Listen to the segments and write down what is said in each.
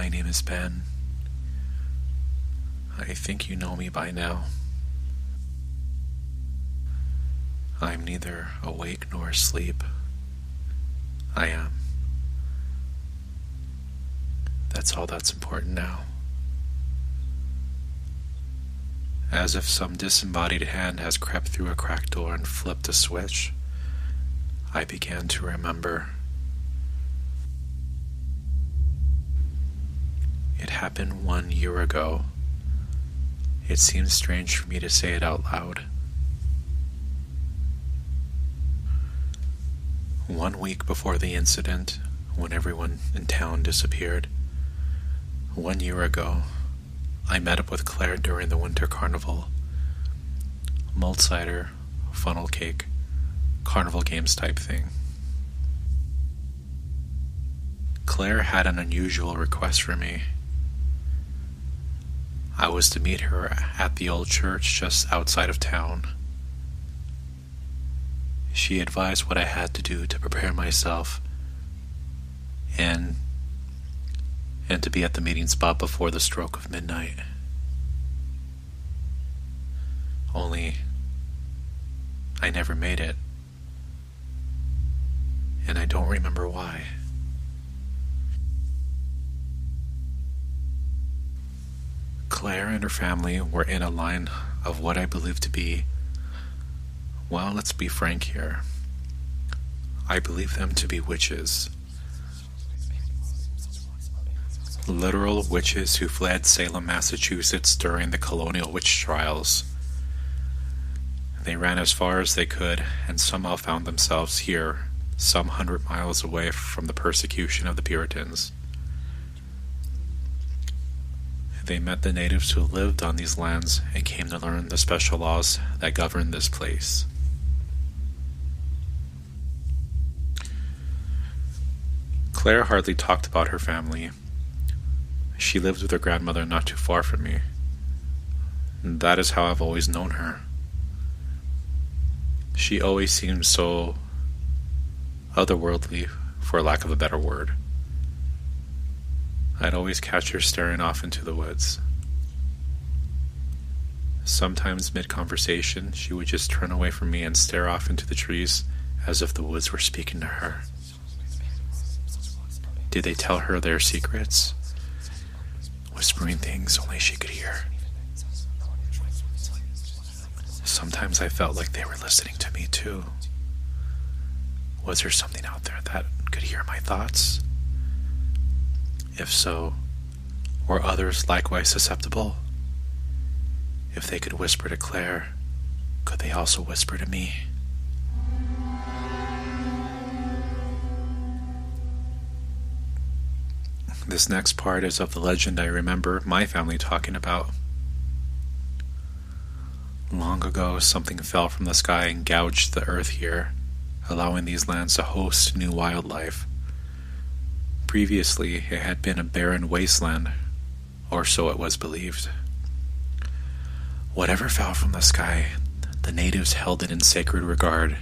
My name is Ben. I think you know me by now. I'm neither awake nor asleep. I am. That's all that's important now. As if some disembodied hand has crept through a cracked door and flipped a switch, I began to remember. It happened 1 year ago. It seems strange for me to say it out loud. 1 week before the incident, when everyone in town disappeared, 1 year ago, I met up with Claire during the winter carnival. Mulled cider, funnel cake, carnival games type thing. Claire had an unusual request for me. I was to meet her at the old church just outside of town. She advised what I had to do to prepare myself and to be at the meeting spot before the stroke of midnight. Only, I never made it. And I don't remember why. Claire and her family were in a line of what I believe to be, well, let's be frank here. I believe them to be witches. Literal witches who fled Salem, Massachusetts during the colonial witch trials. They ran as far as they could and somehow found themselves here, some 100 miles away from the persecution of the Puritans. They met the natives who lived on these lands and came to learn the special laws that govern this place. Claire hardly talked about her family. She lived with her grandmother not too far from me. That is how I've always known her. She always seemed so otherworldly, for lack of a better word. I'd always catch her staring off into the woods. Sometimes mid-conversation, she would just turn away from me and stare off into the trees as if the woods were speaking to her. Did they tell her their secrets? Whispering things only she could hear. Sometimes I felt like they were listening to me too. Was there something out there that could hear my thoughts? If so, were others likewise susceptible? If they could whisper to Claire, could they also whisper to me? This next part is of the legend I remember my family talking about. Long ago, something fell from the sky and gouged the earth here, allowing these lands to host new wildlife. Previously, it had been a barren wasteland, or so it was believed. Whatever fell from the sky, the natives held it in sacred regard.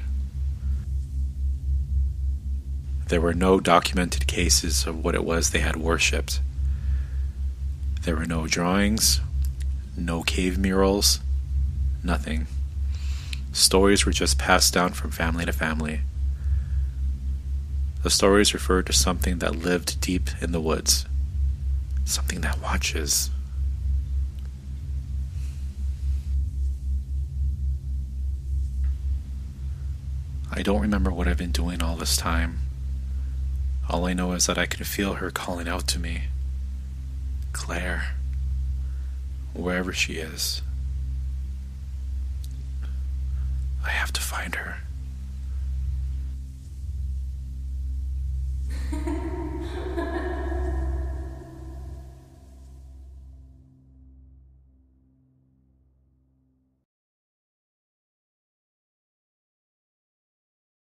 There were no documented cases of what it was they had worshipped. There were no drawings, no cave murals, nothing. Stories were just passed down from family to family. The stories referred to something that lived deep in the woods, something that watches. I don't remember what I've been doing all this time. All I know is that I can feel her calling out to me. Claire, wherever she is. I have to find her.